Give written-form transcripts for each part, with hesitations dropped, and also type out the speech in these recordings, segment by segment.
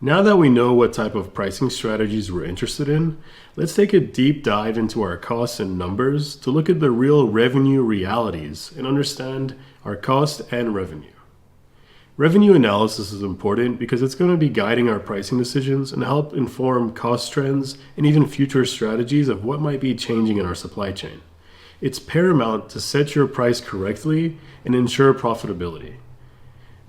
Now that we know what type of pricing strategies we're interested in, let's take a deep dive into our costs and numbers to look at the real revenue realities and understand our cost and revenue. Revenue analysis is important because it's going to be guiding our pricing decisions and help inform cost trends and even future strategies of what might be changing in our supply chain. It's paramount to set your price correctly and ensure profitability.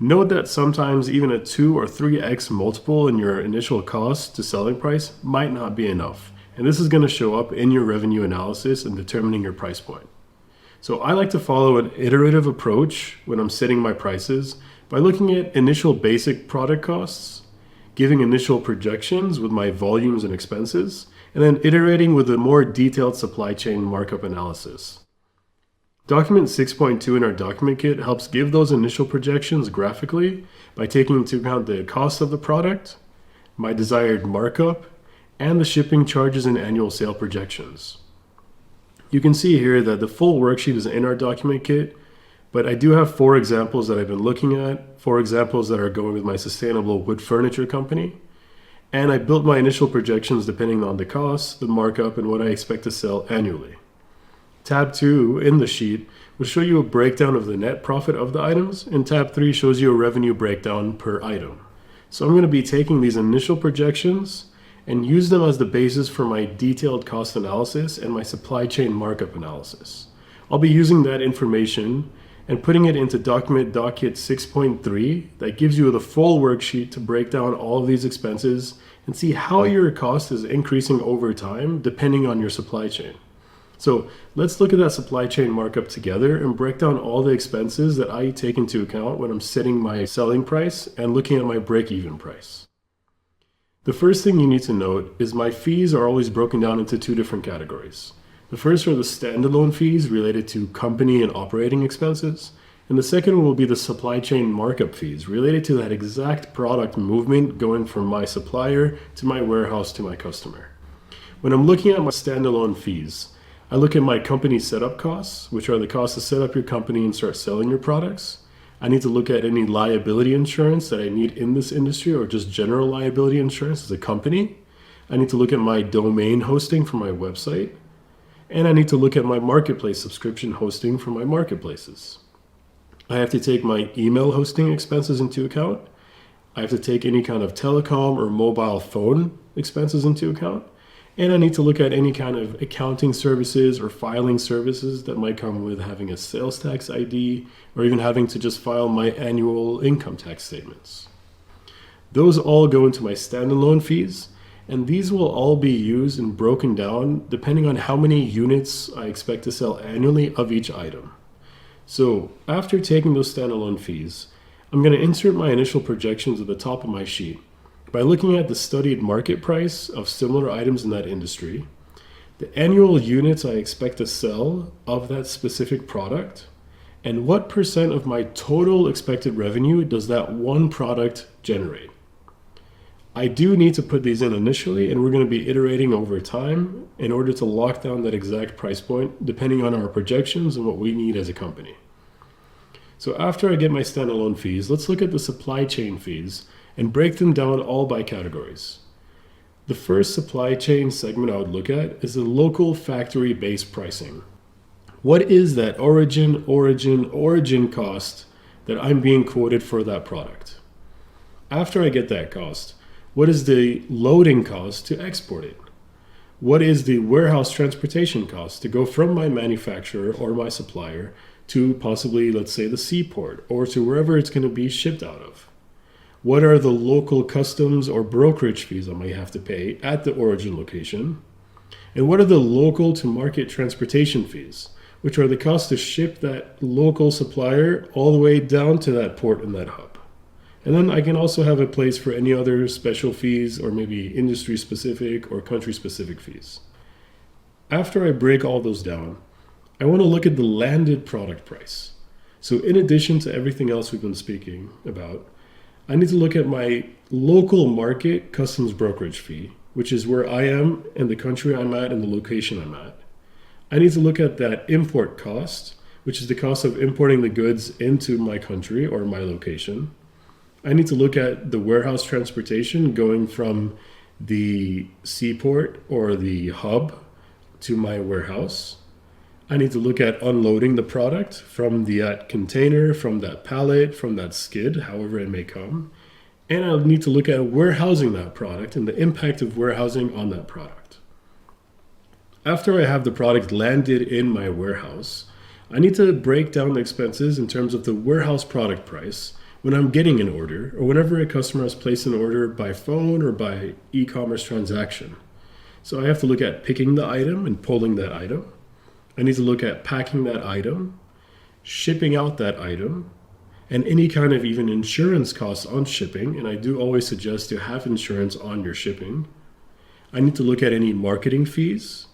Note that sometimes even a 2 or 3x multiple in your initial cost to selling price might not be enough, and this is going to show up in your revenue analysis and determining your price point. So I like to follow an iterative approach when I'm setting my prices by looking at initial basic product costs, giving initial projections with my volumes and expenses, and then iterating with a more detailed supply chain markup analysis. Document 6.2 in our document kit helps give those initial projections graphically by taking into account the cost of the product, my desired markup, and the shipping charges and annual sale projections. You can see here that the full worksheet is in our document kit, but I do have 4 examples that I've been looking at, 4 examples that are going with my sustainable wood furniture company, and I built my initial projections depending on the cost, the markup, and what I expect to sell annually. Tab 2 in the sheet will show you a breakdown of the net profit of the items, and tab 3 shows you a revenue breakdown per item. So I'm going to be taking these initial projections and use them as the basis for my detailed cost analysis and my supply chain markup analysis. I'll be using that information and putting it into document docket 6.3 that gives you the full worksheet to break down all of these expenses and see how your cost is increasing over time depending on your supply chain. So let's look at that supply chain markup together and break down all the expenses that I take into account when I'm setting my selling price and looking at my break-even price. The first thing you need to note is my fees are always broken down into 2 different categories. The first are the standalone fees related to company and operating expenses, and the second one will be the supply chain markup fees related to that exact product movement going from my supplier to my warehouse to my customer. When I'm looking at my standalone fees, I look at my company setup costs, which are the costs to set up your company and start selling your products. I need to look at any liability insurance that I need in this industry or just general liability insurance as a company. I need to look at my domain hosting for my website. And I need to look at my marketplace subscription hosting for my marketplaces. I have to take my email hosting expenses into account. I have to take any kind of telecom or mobile phone expenses into account. And I need to look at any kind of accounting services or filing services that might come with having a sales tax ID or even having to just file my annual income tax statements. Those all go into my standalone fees, and these will all be used and broken down depending on how many units I expect to sell annually of each item. So after taking those standalone fees, I'm going to insert my initial projections at the top of my sheet by looking at the studied market price of similar items in that industry, the annual units I expect to sell of that specific product, and what percent of my total expected revenue does that one product generate. I do need to put these in initially, and we're going to be iterating over time in order to lock down that exact price point depending on our projections and what we need as a company. So after I get my standalone fees, let's look at the supply chain fees and break them down all by categories. The first supply chain segment I would look at is the local factory-based pricing. What is that origin cost that I'm being quoted for that product? After I get that cost, what is the loading cost to export it? What is the warehouse transportation cost to go from my manufacturer or my supplier to possibly, let's say, the seaport or to wherever it's going to be shipped out of? What are the local customs or brokerage fees I might have to pay at the origin location? And what are the local to market transportation fees, which are the costs to ship that local supplier all the way down to that port and that hub? And then I can also have a place for any other special fees or maybe industry specific or country specific fees. After I break all those down, I want to look at the landed product price. So in addition to everything else we've been speaking about, I need to look at my local market customs brokerage fee, which is where I am and the country I'm at and the location I'm at. I need to look at that import cost, which is the cost of importing the goods into my country or my location. I need to look at the warehouse transportation going from the seaport or the hub to my warehouse. I need to look at unloading the product from that container, from that pallet, from that skid, however it may come. And I'll need to look at warehousing that product and the impact of warehousing on that product. After I have the product landed in my warehouse, I need to break down the expenses in terms of the warehouse product price when I'm getting an order or whenever a customer has placed an order by phone or by e-commerce transaction. So I have to look at picking the item and pulling that item. I need to look at packing that item, shipping out that item, and any kind of even insurance costs on shipping. And I do always suggest to have insurance on your shipping. I need to look at any marketing fees.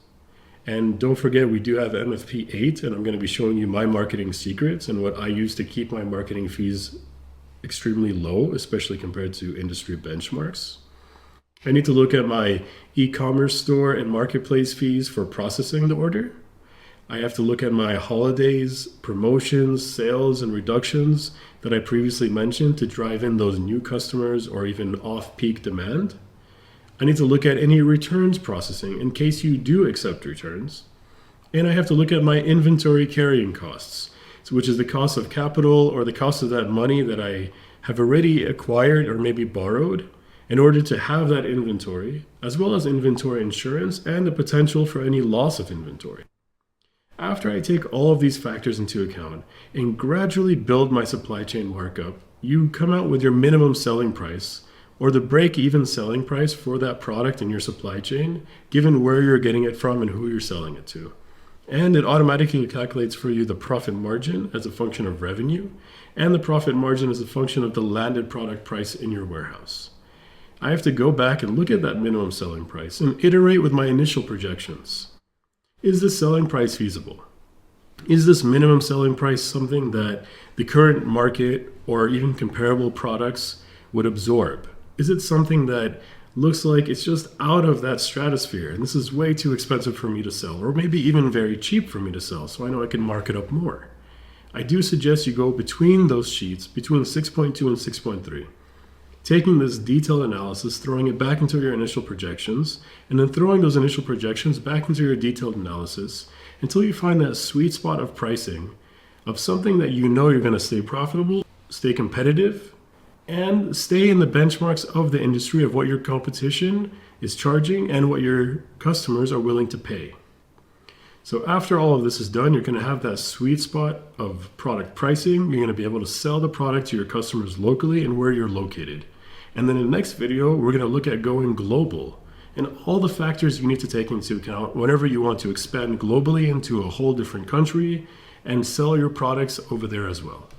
And don't forget, we do have MFP 8, and I'm going to be showing you my marketing secrets and what I use to keep my marketing fees extremely low, especially compared to industry benchmarks. I need to look at my e-commerce store and marketplace fees for processing the order. I have to look at my holidays, promotions, sales, and reductions that I previously mentioned to drive in those new customers or even off-peak demand. I need to look at any returns processing in case you do accept returns. And I have to look at my inventory carrying costs, which is the cost of capital or the cost of that money that I have already acquired or maybe borrowed in order to have that inventory, as well as inventory insurance and the potential for any loss of inventory. After I take all of these factors into account and gradually build my supply chain markup, you come out with your minimum selling price or the break-even selling price for that product in your supply chain, given where you're getting it from and who you're selling it to. And it automatically calculates for you the profit margin as a function of revenue, and the profit margin as a function of the landed product price in your warehouse. I have to go back and look at that minimum selling price and iterate with my initial projections. Is this selling price feasible? Is this minimum selling price something that the current market or even comparable products would absorb? Is it something that looks like it's just out of that stratosphere and this is way too expensive for me to sell, or maybe even very cheap for me to sell, so I know I can mark it up more? I do suggest you go between those sheets, between 6.2 and 6.3, taking this detailed analysis, throwing it back into your initial projections, and then throwing those initial projections back into your detailed analysis until you find that sweet spot of pricing of something that you know you're going to stay profitable, stay competitive, and stay in the benchmarks of the industry of what your competition is charging and what your customers are willing to pay. So after all of this is done, you're going to have that sweet spot of product pricing. You're going to be able to sell the product to your customers locally and where you're located. And then in the next video, we're going to look at going global and all the factors you need to take into account whenever you want to expand globally into a whole different country and sell your products over there as well.